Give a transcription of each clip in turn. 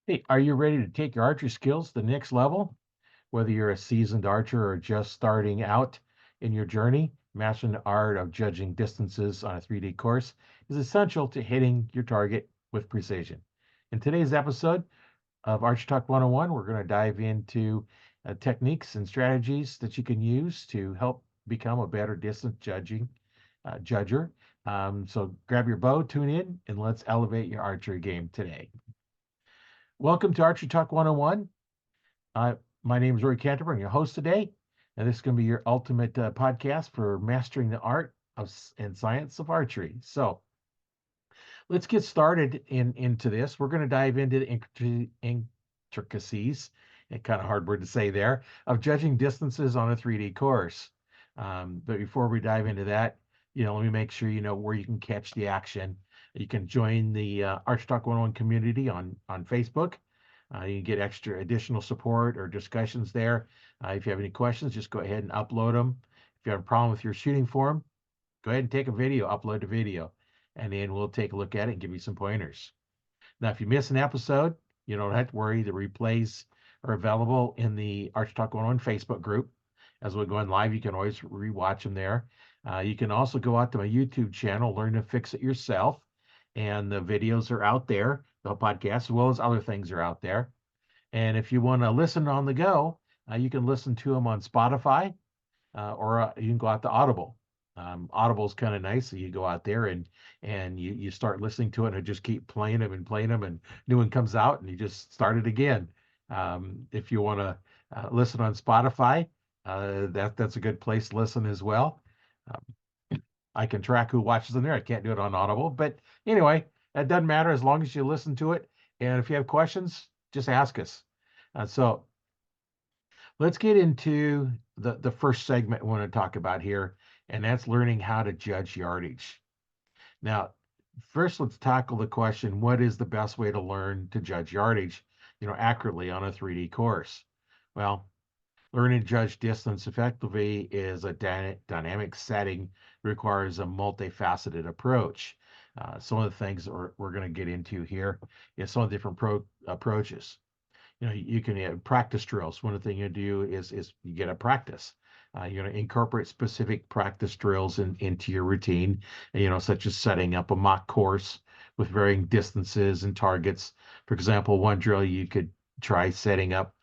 Hey, are you ready to take your archery skills to the next level? Whether you're a seasoned archer or just starting out in your journey, mastering the art of judging distances on a 3D course is essential to hitting your target with precision. In today's episode of Archery Talk 101, we're going to dive into techniques and strategies that you can use to help become a better distance judger. So grab your bow, tune in, and let's elevate your archery game today. Welcome to Archery Talk 101. Uh, my name is Roy Canterbury, I'm your host today, and this is going to be your ultimate podcast for mastering the art of and science of archery. So let's get started into this. We're going to dive into the intricacies, a kind of hard word to say there, of judging distances on a 3D course. But before we dive into that, let me make sure you know where you can catch the action. You can join the Arch Talk 101 community on Facebook. You can get extra additional support or discussions there. If you have any questions, just go ahead and upload them. If you have a problem with your shooting form, go ahead and take a video, upload the video, and then we'll take a look at it and give you some pointers. Now, if you miss an episode, you don't have to worry. The replays are available in the Arch Talk 101 Facebook group. As we go on live, you can always rewatch them there. You can also go out to my YouTube channel, Learn to Fix It Yourself, and the videos are out there. The podcast, as well as other things, are out there. And if you want to listen on the go, you can listen to them on Spotify, or you can go out to Audible. Audible is kind of nice. So you go out there and you start listening to it, and it just keep playing them, and new one comes out, and you just start it again. If you want to listen on Spotify, that's a good place to listen as well. I can track who watches in there. I can't do it on Audible, but anyway, it doesn't matter as long as you listen to it. And if you have questions, just ask us. So let's get into the first segment we want to talk about here, and that's learning how to judge yardage. Now, first, let's tackle the question: what is the best way to learn to judge yardage, accurately on a 3D course? Well, learning to judge distance effectively is a dynamic setting, requires a multifaceted approach. Some of the things that we're going to get into here is some of the different approaches. You can have practice drills. One of the things you do is you get a practice. You're going to incorporate specific practice drills into your routine, such as setting up a mock course with varying distances and targets. For example, one drill you could try setting up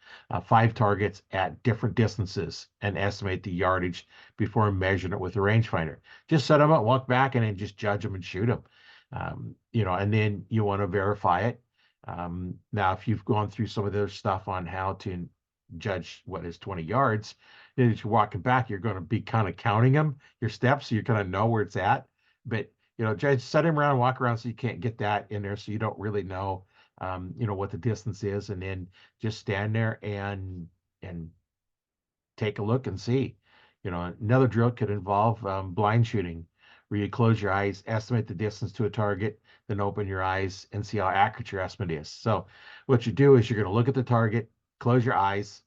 5 targets at different distances and estimate the yardage before measuring it with a rangefinder. Just set them up, walk back, and then just judge them and shoot them. And then you want to verify it. Now, if you've gone through some of their stuff on how to judge what is 20 yards, as you're walking back, you're going to be kind of counting them, your steps, so you kind of know where it's at. But, just set him around, walk around so you can't get that in there, so you don't really know, what the distance is, and then just stand there and take a look and see. Another drill could involve blind shooting, where you close your eyes, estimate the distance to a target, then open your eyes and see how accurate your estimate is. So what you do is you're going to look at the target, close your eyes,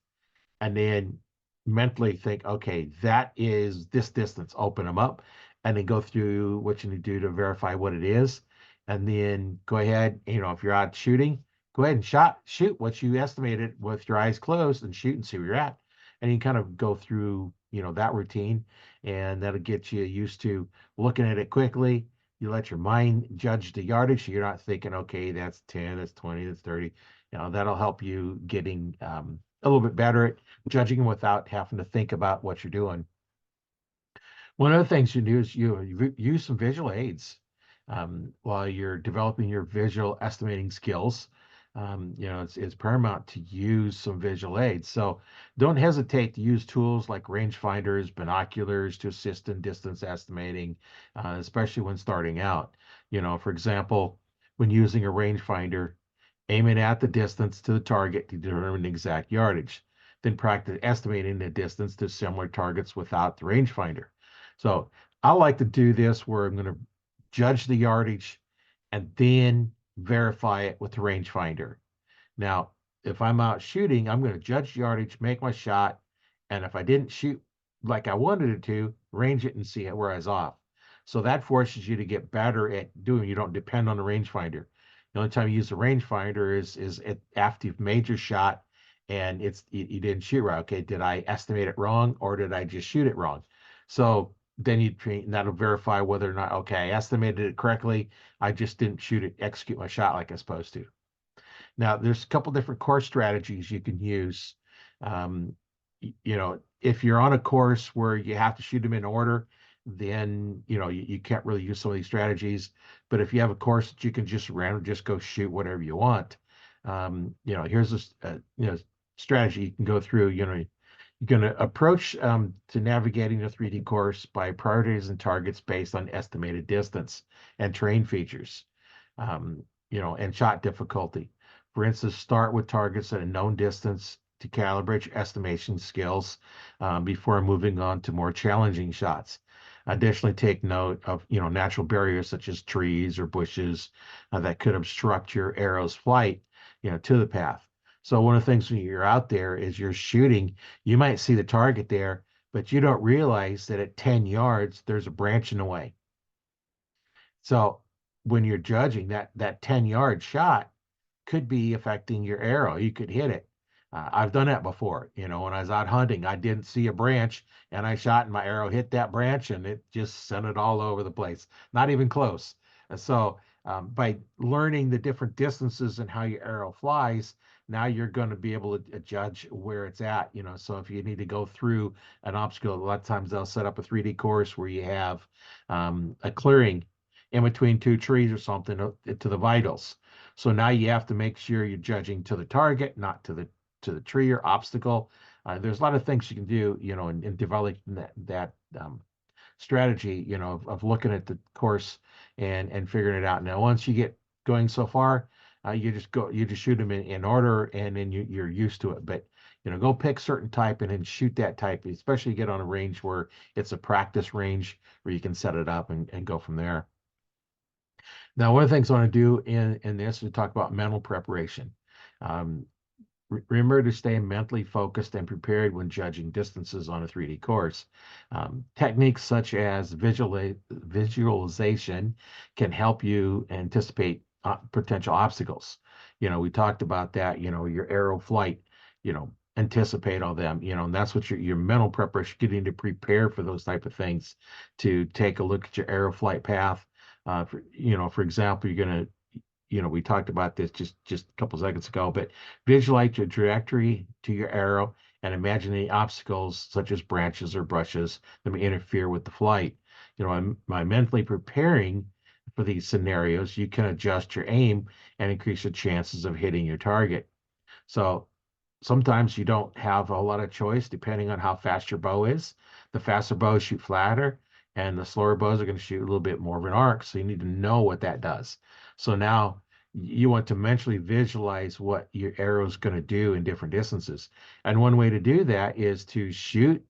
and then mentally think, okay, that is this distance. Open them up, and then go through what you need to do to verify what it is. And then go ahead, if you're out shooting, go ahead and shoot what you estimated with your eyes closed and shoot and see where you're at. And you kind of go through, that routine, and that'll get you used to looking at it quickly. You let your mind judge the yardage, so you're not thinking, okay, that's 10, that's 20, that's 30. That'll help you getting a little bit better at judging without having to think about what you're doing. One of the things you do is you use some visual aids while you're developing your visual estimating skills. It's paramount to use some visual aids. So don't hesitate to use tools like rangefinders, binoculars to assist in distance estimating, especially when starting out. For example, when using a rangefinder, aim it at the distance to the target to determine the exact yardage. Then practice estimating the distance to similar targets without the rangefinder. So I like to do this where I'm going to judge the yardage and then verify it with the rangefinder. Now, if I'm out shooting, I'm going to judge the yardage, make my shot, and if I didn't shoot like I wanted it to, range it and see where I was off. So that forces you to get better at doing. You don't depend on the rangefinder. The only time you use the rangefinder is after you've made your shot and you didn't shoot right. Okay, did I estimate it wrong or did I just shoot it wrong? So then that'll verify whether or not, okay, I estimated it correctly. I just didn't execute my shot like I'm supposed to. Now, there's a couple different course strategies you can use. Um, if you're on a course where you have to shoot them in order, then you can't really use some of these strategies. But if you have a course that you can just randomly just go shoot whatever you want, here's a strategy you can go through. You're going to approach to navigating a 3D course by prioritizing targets based on estimated distance and terrain features, and shot difficulty. For instance, start with targets at a known distance to calibrate your estimation skills before moving on to more challenging shots. Additionally, take note of natural barriers such as trees or bushes that could obstruct your arrow's flight to the path. So one of the things when you're out there is you're shooting, you might see the target there, but you don't realize that at 10 yards there's a branch in the way. So when you're judging that 10-yard shot, could be affecting your arrow. You could hit it. I've done that before. When I was out hunting, I didn't see a branch and I shot and my arrow hit that branch and it just sent it all over the place. Not even close. And so by learning the different distances and how your arrow flies, now you're going to be able to judge where it's at. So if you need to go through an obstacle, a lot of times they'll set up a 3D course where you have a clearing in between two trees or something to the vitals. So now you have to make sure you're judging to the target, not to the tree or obstacle. There's a lot of things you can do, in developing that strategy, of looking at the course and figuring it out. Now, once you get going so far, you just shoot them in order, and then you're used to it. But go pick certain type and then shoot that type, especially get on a range where it's a practice range where you can set it up and go from there. Now, one of the things I want to do in this is talk about mental preparation. Um, Remember to stay mentally focused and prepared when judging distances on a 3D course. Techniques such as visualization can help you anticipate potential obstacles. We talked about that, your arrow flight, anticipate all them, and that's what your mental preparation, getting to prepare for those type of things, to take a look at your arrow flight path. For example, you're going to we talked about this just a couple seconds ago, but visualize your trajectory to your arrow and imagine any obstacles such as branches or brushes that may interfere with the flight. By mentally preparing for these scenarios, you can adjust your aim and increase your chances of hitting your target. So sometimes you don't have a lot of choice depending on how fast your bow is. The faster bows shoot flatter, and the slower bows are going to shoot a little bit more of an arc. So you need to know what that does. So now you want to mentally visualize what your arrow is going to do in different distances. And one way to do that is to shoot,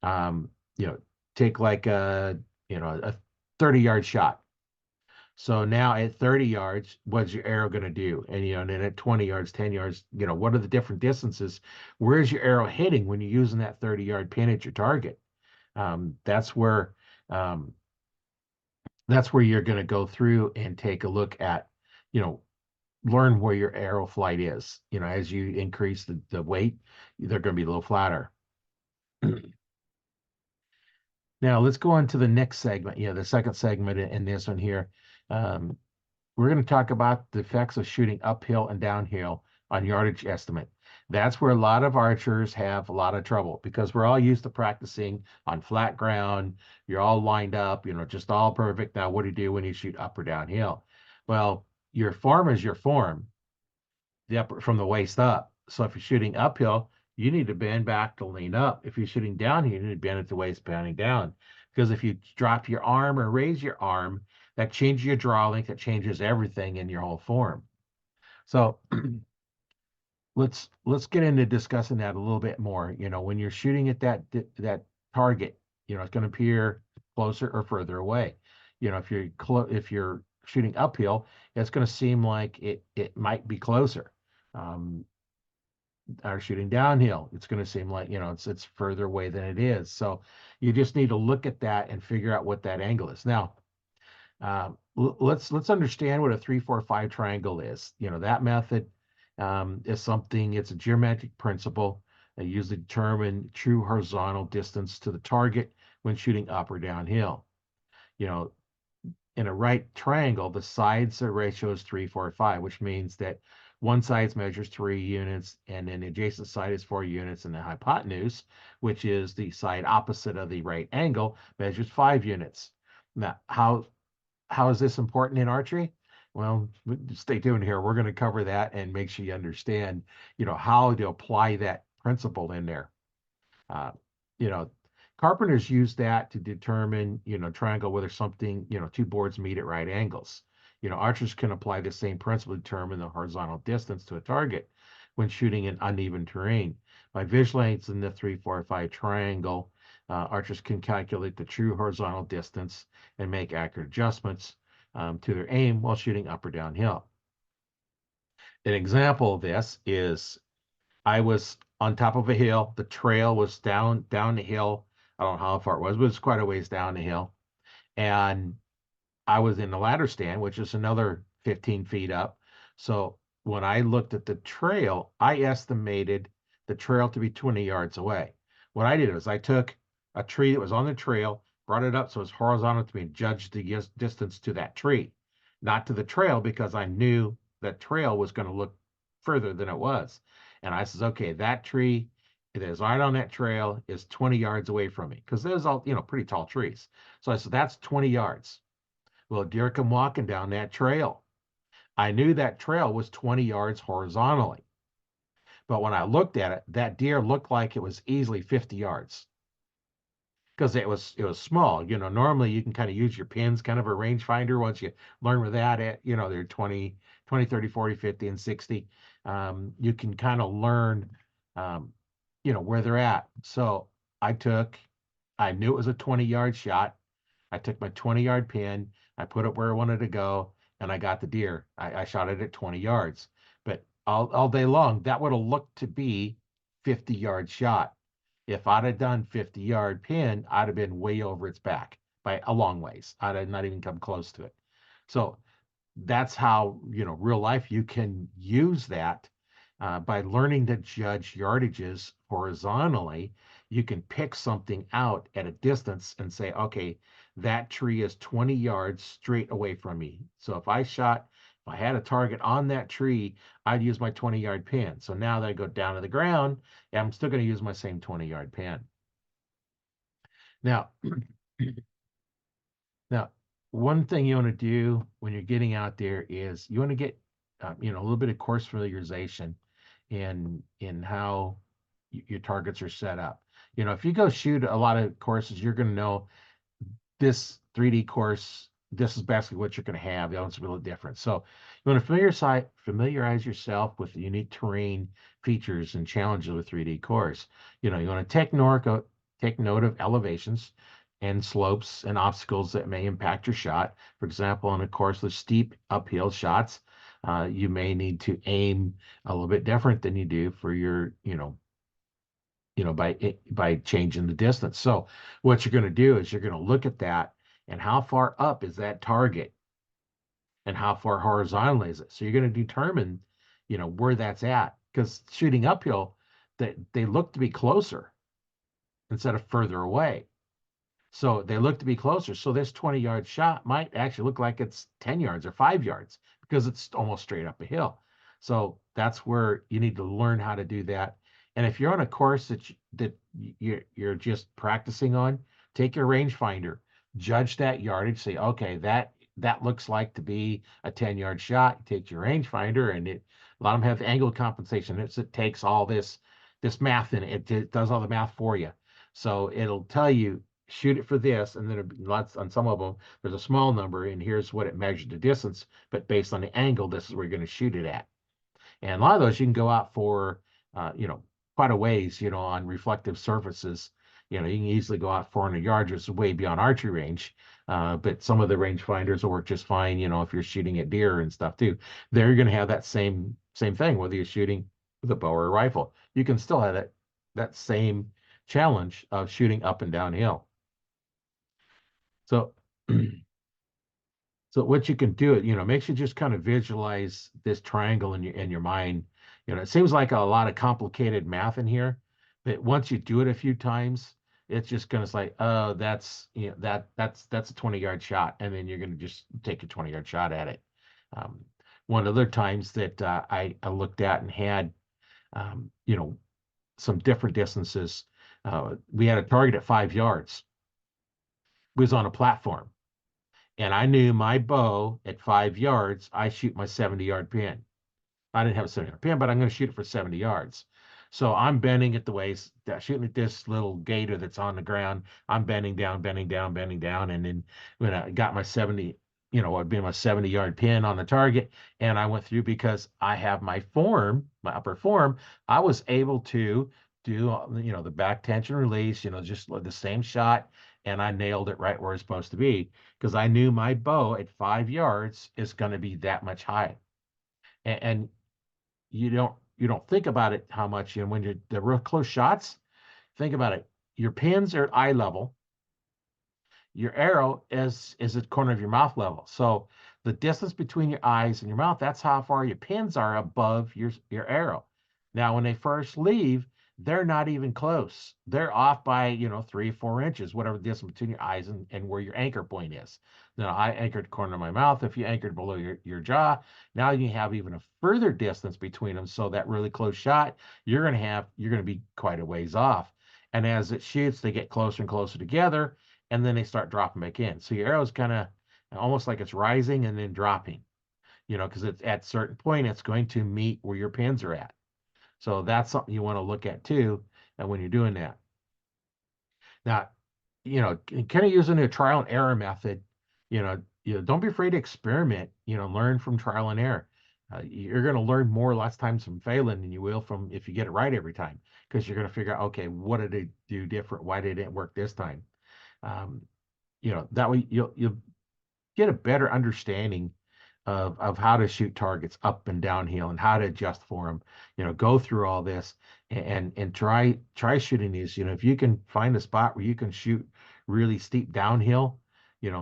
um, you know, take like a 30-yard shot. So now at 30 yards, what's your arrow going to do? And then at 20 yards, 10 yards, what are the different distances? Where's your arrow hitting when you're using that 30-yard pin at your target? Um, that's where um, that's where you're going to go through and take a look at, learn where your arrow flight is. As you increase the weight, they're going to be a little flatter. Now let's go on to the next segment. The second segment in this one here. Um, we're going to talk about the effects of shooting uphill and downhill on yardage estimate. That's where a lot of archers have a lot of trouble because we're all used to practicing on flat ground. You're all lined up, just all perfect. Now, what do you do when you shoot up or downhill? Well, your form is your form, from the waist up. So if you're shooting uphill, you need to bend back to lean up. If you're shooting downhill, you need to bend at the waist, bending down. Because if you drop your arm or raise your arm, that changes your draw length, that changes everything in your whole form. So let's get into discussing that a little bit more. When you're shooting at that target, it's going to appear closer or further away. If you're shooting uphill, it's going to seem like it might be closer. Or shooting downhill, it's going to seem like it's further away than it is. So you just need to look at that and figure out what that angle is. Now, Let's understand what a 3-4-5 triangle is. That method is something. It's a geometric principle that usually determine true horizontal distance to the target when shooting up or downhill. You know, in a right triangle, the sides ratio is 3-4-5, which means that one side measures 3 units, and then the adjacent side is 4 units, and the hypotenuse, which is the side opposite of the right angle, measures 5 units. Now, how is this important in archery? Well, stay tuned here. We're going to cover that and make sure you understand, how to apply that principle in there. Uh, you know, Carpenters use that to determine, triangle whether something, two boards meet at right angles. Archers can apply the same principle to determine the horizontal distance to a target when shooting in uneven terrain. By visualizing the 3-4-5 triangle, archers can calculate the true horizontal distance and make accurate adjustments to their aim while shooting up or downhill. An example of this is I was on top of a hill. The trail was down the hill. I don't know how far it was, but it's quite a ways down the hill. And I was in the ladder stand, which is another 15 feet up. So when I looked at the trail, I estimated the trail to be 20 yards away. What I did was I took a tree that was on the trail, brought it up so it's horizontal to me, and judged the distance to that tree, not to the trail, because I knew that trail was going to look further than it was. And I says, okay, that tree that is right on that trail is 20 yards away from me, because there's all, pretty tall trees. So I said, that's 20 yards. Well, deer come walking down that trail. I knew that trail was 20 yards horizontally. But when I looked at it, that deer looked like it was easily 50 yards because it was small. Normally you can kind of use your pins, kind of a rangefinder. Once you learn where that at, they're 20, 20, 30, 40, 50, and 60. You can kind of learn, where they're at. So I knew it was a 20-yard shot. I took my 20-yard pin, I put it where I wanted to go, and I got the deer. I shot it at 20 yards. But all day long, that would have looked to be 50-yard shot. If I'd have done 50-yard pin, I'd have been way over its back by a long ways. I'd have not even come close to it. So that's how, real life, you can use that by learning to judge yardages horizontally. You can pick something out at a distance and say, okay, that tree is 20 yards straight away from me. So if I had a target on that tree, I'd use my 20-yard pin. So now that I go down to the ground, I'm still going to use my same 20-yard pin. Now, Now, one thing you want to do when you're getting out there is you want to get, a little bit of course familiarization in how your targets are set up. If you go shoot a lot of courses, you're going to know this 3D course, this is basically what you're going to have. The other one's a little different. So you want to familiarize yourself with the unique terrain features and challenges of a 3D course. You want to take note of elevations and slopes and obstacles that may impact your shot. For example, on a course with steep uphill shots, you may need to aim a little bit different than you do for your, by changing the distance. So what you're going to do is you're going to look at that and how far up is that target and how far horizontal is it. So you're going to determine, where that's at, because shooting uphill, they look to be closer instead of further away. So they look to be closer. So this 20-yard shot might actually look like it's 10 yards or 5 yards because it's almost straight up a hill. So that's where you need to learn how to do that. And if you're on a course that you're just practicing on, take your rangefinder, judge that yardage, say, okay, that looks like to be a 10-yard shot. You take your rangefinder, and a lot of them have angle compensation. It takes all this math in it. It does all the math for you. So it'll tell you, shoot it for this, and then lots on some of them there's a small number, and here's what it measured the distance, but based on the angle, this is where you're going to shoot it at. And a lot of those you can go out for quite a ways, on reflective surfaces. You can easily go out 400 yards, which is way beyond archery range. But some of the range finders will work just fine, if you're shooting at deer and stuff too. They're going to have that same thing, whether you're shooting with a bow or a rifle. You can still have that same challenge of shooting up and downhill. So So what you can do, makes you just kind of visualize this triangle in your mind. It seems like a lot of complicated math in here, but once you do it a few times, it's just gonna say, oh, that's a 20-yard shot, and then you're gonna just take a 20-yard shot at it. Um, One other times that I looked at and had, um, you know, some different distances. We had a target at 5 yards. It was on a platform. And I knew my bow at 5 yards, I shoot my 70-yard pin. I didn't have a 70-yard pin, but I'm going to shoot it for 70 yards. So I'm bending at the waist, shooting at this little gator that's on the ground. I'm bending down, bending down, bending down. And then when I got my 70, I'd be my 70-yard pin on the target, and I went through because I have my form, my upper form, I was able to do, the back tension release, just the same shot, and I nailed it right where it's supposed to be because I knew my bow at 5 yards is going to be that much high. And you don't think about it how much, when you're the real close shots, think about it. Your pins are at eye level, your arrow is at the corner of your mouth level. So the distance between your eyes and your mouth, that's how far your pins are above your arrow. Now, when they first leave, they're not even close. They're off by, 3 or 4 inches, whatever the distance between your eyes and where your anchor point is. Now, I anchored the corner of my mouth. If you anchored below your jaw, now you have even a further distance between them. So that really close shot, you're going to be quite a ways off. And as it shoots, they get closer and closer together, and then they start dropping back in. So your arrow's kind of almost like it's rising and then dropping, because it's at a certain point, it's going to meet where your pins are at. So that's something you want to look at too, and when you're doing that. Now, kind of using a trial and error method, don't be afraid to experiment, learn from trial and error. You're going to learn more lots of times from failing than you will from if you get it right every time, because you're going to figure out, okay, what did it do different? Why did it work this time? Um, that way you'll get a better understanding of how to shoot targets up and downhill and how to adjust for them. Go through all this and try shooting these. If you can find a spot where you can shoot really steep downhill,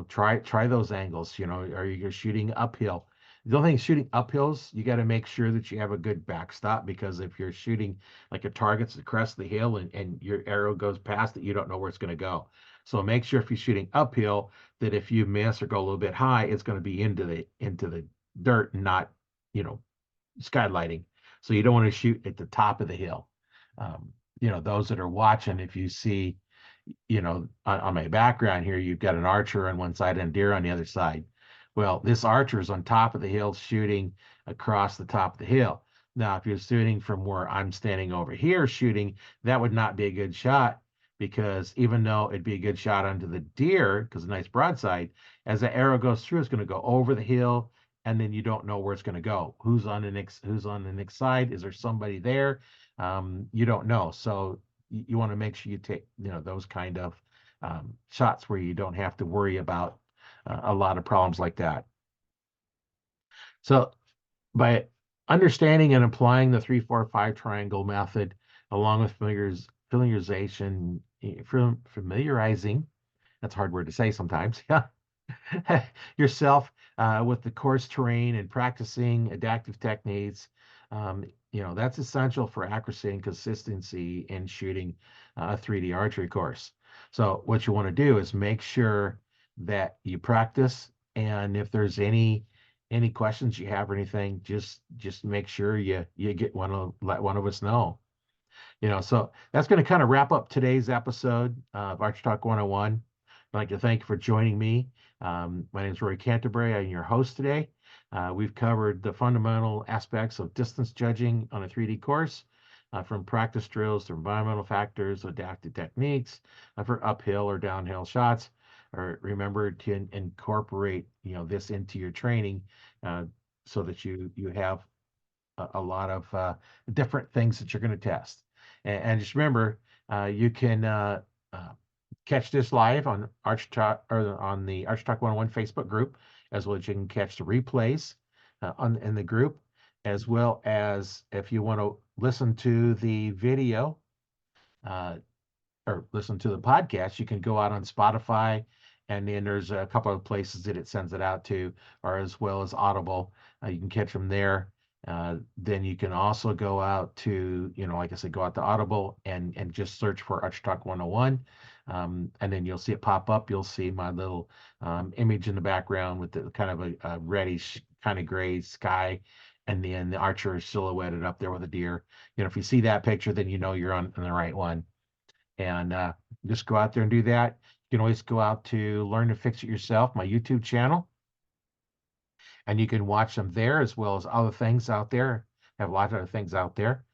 try those angles. Or you're shooting uphill. The only thing shooting uphills, you got to make sure that you have a good backstop, because if you're shooting like a target's the crest of the hill and your arrow goes past it, you don't know where it's going to go. So make sure if you're shooting uphill that if you miss or go a little bit high, it's going to be into the dirt and not, you know, skylighting. So you don't want to shoot at the top of the hill. Those that are watching, if you see, on my background here, you've got an archer on one side and deer on the other side. Well, this archer is on top of the hill shooting across the top of the hill. Now, if you're shooting from where I'm standing over here shooting, that would not be a good shot, because even though it'd be a good shot onto the deer, because a nice broadside, as the arrow goes through, it's going to go over the hill, and then you don't know where it's going to go. Who's on the next side? Is there somebody there? You don't know. So you want to make sure you take those kind of shots where you don't have to worry about a lot of problems like that. So by understanding and applying the 3-4-5 triangle method, along with familiarization, familiarizing, that's a hard word to say sometimes, yeah, yourself with the course terrain and practicing adaptive techniques, that's essential for accuracy and consistency in shooting a 3D archery course. So what you want to do is make sure that you practice, and if there's any questions you have or anything, just make sure you let one of us know. So that's going to kind of wrap up today's episode of Arch Talk 101. I'd like to thank you for joining me. My name is Rory Canterbury. I'm your host today. We've covered the fundamental aspects of distance judging on a 3D course, from practice drills to environmental factors, adaptive techniques for uphill or downhill shots. Or remember to incorporate this into your training, so that you have a lot of different things that you're going to test. And just remember, you can catch this live on Arch Talk, or on the Arch Talk 101 Facebook group, as well as you can catch the replays in the group, as well as if you want to listen to the video or listen to the podcast, you can go out on Spotify And then there's a couple of places that it sends it out to, or as well as Audible. You can catch them there. Then you can also go out to, like I said, go out to Audible and just search for Arch Talk 101. And then you'll see it pop up. You'll see my little image in the background with the kind of a reddish, kind of gray sky. And then the archer is silhouetted up there with a deer. If you see that picture, then you know you're on the right one. And just go out there and do that. You can always go out to Learn to Fix It Yourself, my YouTube channel, and you can watch them there as well as other things out there. Have a lot of other things out there.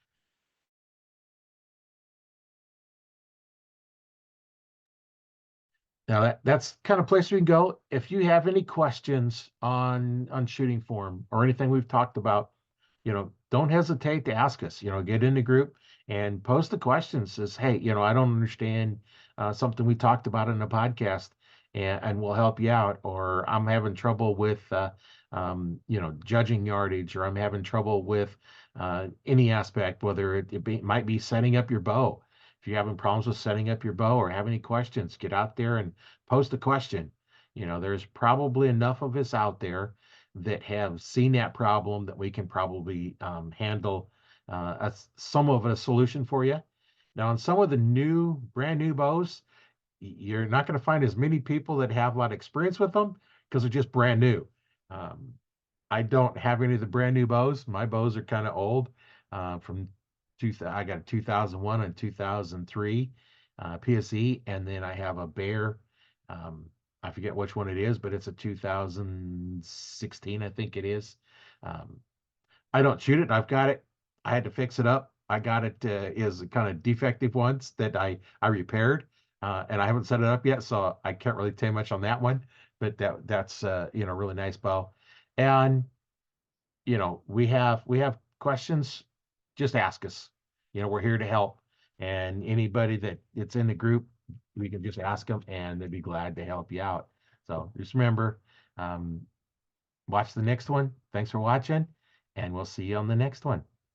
Now that's kind of place we can go. If you have any questions on shooting form or anything we've talked about, don't hesitate to ask us. Get in the group and post the questions. Says, hey, I don't understand something we talked about in a podcast, and we'll help you out. Or I'm having trouble with judging yardage, or I'm having trouble with any aspect, whether might be setting up your bow. If you're having problems with setting up your bow or have any questions, get out there and post a question. There's probably enough of us out there that have seen that problem that we can probably handle some of a solution for you. Now, on some of the brand new bows, you're not going to find as many people that have a lot of experience with them because they're just brand new. Um, I don't have any of the brand new bows. My bows are kind of old from I got a 2001 and 2003 PSE, and then I have a Bear. I forget which one it is, but it's a 2016, I think it is. Um, I don't shoot it. I've got it. I had to fix it up. I got it is kind of defective ones that I repaired, and I haven't set it up yet, so I can't really tell you much on that one. But that's really nice bow, and we have questions, just ask us. We're here to help. And anybody it's in the group, we can just ask them and they'd be glad to help you out. So just remember, um, watch the next one. Thanks for watching, and we'll see you on the next one.